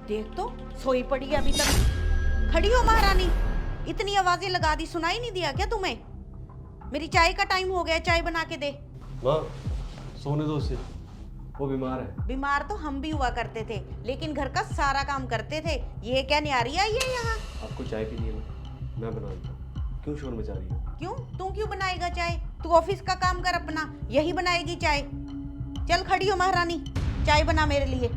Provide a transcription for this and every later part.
देख तो सोई पड़ी है अभी तक। खड़ी हो महारानी, इतनी आवाजें लगा दी, सुनाई नहीं दिया क्या तुम्हें? मेरी चाय का टाइम हो गया, चाय बना के दे। माँ सोने दो उसे, वो बीमार है। बीमार तो हम भी हुआ करते थे, लेकिन घर का सारा काम करते थे। ये क्या न्यारी आई है यहाँ? आपको चाय पीनी है ना, मैं बना देता हूँ। क्यों शोर मचा रही हो? क्यों? तू क्यों बनाएगा चाय? तू ऑफिस का काम कर अपना, यही बनाएगी चाय। चल खड़ी हो महारानी, चाय बना मेरे लिए।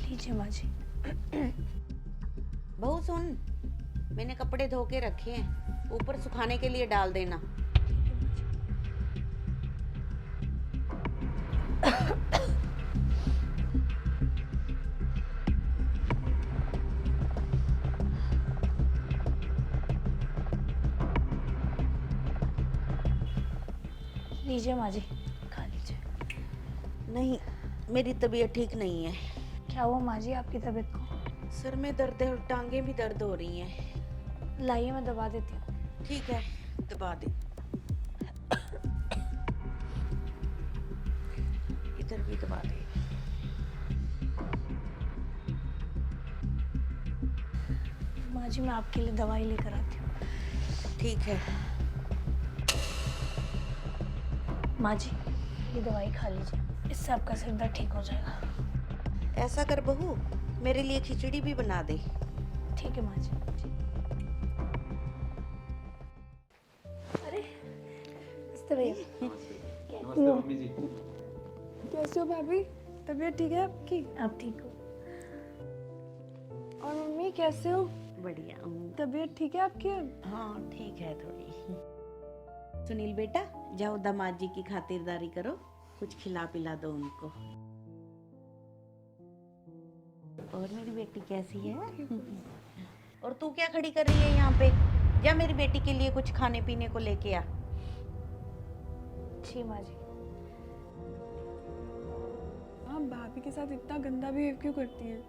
लीजिए माँ जी। बहू सुन, मैंने कपड़े धो के रखे हैं, ऊपर सुखाने के लिए डाल देना। लीजिए माँ जी, खा लीजिए। नहीं, मेरी तबीयत ठीक नहीं है। क्या हुआ माँ जी आपकी तबीयत को? सर में दर्द है और टांगें भी दर्द हो रही हैं। लाइए मैं दबा देती हूँ। ठीक है, दबा दे। इधर भी दबा दे। माँ जी मैं आपके लिए दवाई लेकर आती हूँ। ठीक है। माँ जी ये दवाई खा लीजिए, इससे आपका सिर दर्द ठीक हो जाएगा। ऐसा कर बहू, मेरे लिए खिचड़ी भी बना दे। ठीक है माँ जी। अरे नमस्ते भैया। नमस्ते मम्मी जी। कैसे हो भाभी? तबीयत ठीक है आपकी? आप ठीक हो? और मम्मी कैसे हो? बढ़िया हूँ। तबीयत ठीक है आपकी अब? हाँ ठीक है थोड़ी। सुनील बेटा, जाओ दामाद जी की खातिरदारी करो, कुछ खिला पिला दो उनको। और मेरी बेटी कैसी है? और तू क्या खड़ी कर रही है यहाँ पे? जा मेरी बेटी के लिए कुछ खाने पीने को लेके आ। जी माँ जी। आप भाभी के साथ इतना गंदा बिहेव क्यों करती हैं?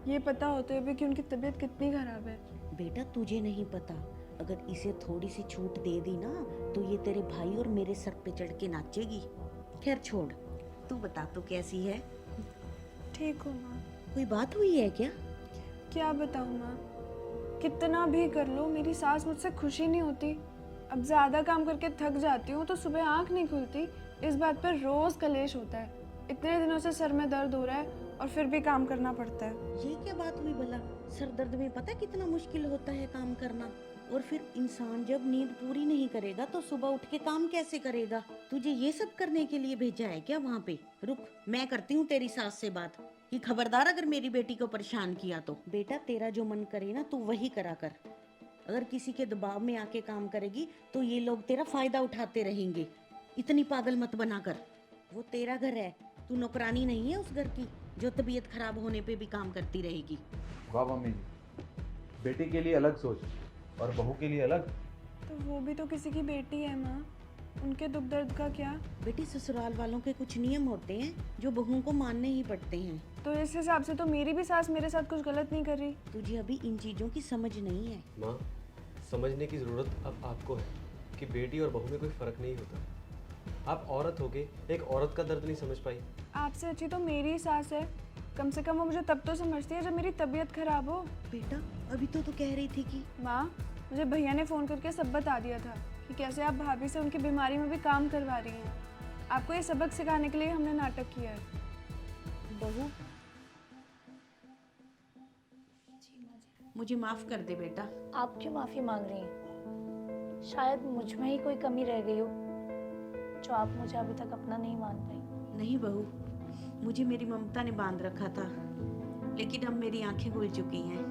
ये पता होते हुए कि उनकी तबीयत कितनी खराब है। बेटा तुझे नहीं पता, अगर इसे थोड़ी सी छूट दे दी ना तो ये तेरे भाई और मेरे सर पे चढ़ के नाचेगी। खैर छोड़, तू बता तू कैसी है? ठीक हो माँ? कोई बात हुई है क्या? क्या बताऊँ माँ, कितना भी कर लो मेरी सास मुझसे खुश ही नहीं होती। अब ज्यादा काम करके थक जाती हूँ तो सुबह आँख नहीं खुलती। इस बात पर रोज कलेश होता है। इतने दिनों से सर में दर्द हो रहा है और फिर भी काम करना पड़ता है। ये क्या बात हुई भला? सर दर्द में पता कितना मुश्किल होता है काम करना। और फिर इंसान जब नींद पूरी नहीं करेगा तो सुबह उठ के काम कैसे करेगा? तुझे ये सब करने के लिए भेजा है क्या वहाँ पे? रुक, मैं करती हूँ तेरी सास से बात कि खबरदार अगर मेरी बेटी को परेशान किया तो। बेटा तेरा जो मन करे ना तू वही करा कर। अगर किसी के दबाव में आके काम करेगी तो ये लोग तेरा फायदा उठाते रहेंगे। इतनी पागल मत बना कर। वो तेरा घर है, तू नौकरानी नहीं है उस घर की जो तबीयत खराब होने पे भी काम करती रहेगी। वाह मम्मी जी, बेटी के लिए अलग सोच और बहू के लिए अलग। तो वो भी तो किसी की बेटी है माँ, उनके दुख दर्द का क्या? बेटी ससुराल वालों के कुछ नियम होते हैं जो बहुओं को मानने ही पड़ते हैं। तो इस हिसाब से तो मेरी भी सास मेरे साथ कुछ गलत नहीं कर रही। तुझे अभी इन चीजों की समझ नहीं है। माँ समझने की ज़रूरत अब आपको है कि बेटी और बहू में कोई फ़र्क नहीं होता। आप औरत होके एक औरत का दर्द नहीं समझ पाई। आपसे अच्छी तो मेरी ही सास है। कम से कम वो मुझे तब तो समझती है जब मेरी तबीयत खराब हो। बेटा अभी तो तू कह रही थी कि माँ, मुझे भैया ने फ़ोन करके सब बता दिया था कि कैसे आप भाभी से उनकी बीमारी में भी काम करवा रही हैं। आपको ये सबक सिखाने के लिए हमने नाटक किया है। बहू मुझे माफ कर दे बेटा। आप क्यों माफ़ी मांग रही हैं? शायद मुझ में ही कोई कमी रह गई हो जो आप मुझे अभी तक अपना नहीं मान पाई। नहीं बहू, मुझे मेरी ममता ने बांध रखा था, लेकिन अब मेरी आंखें खुल चुकी हैं।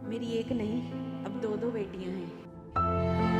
मेरी एक नहीं अब दो बेटियां हैं।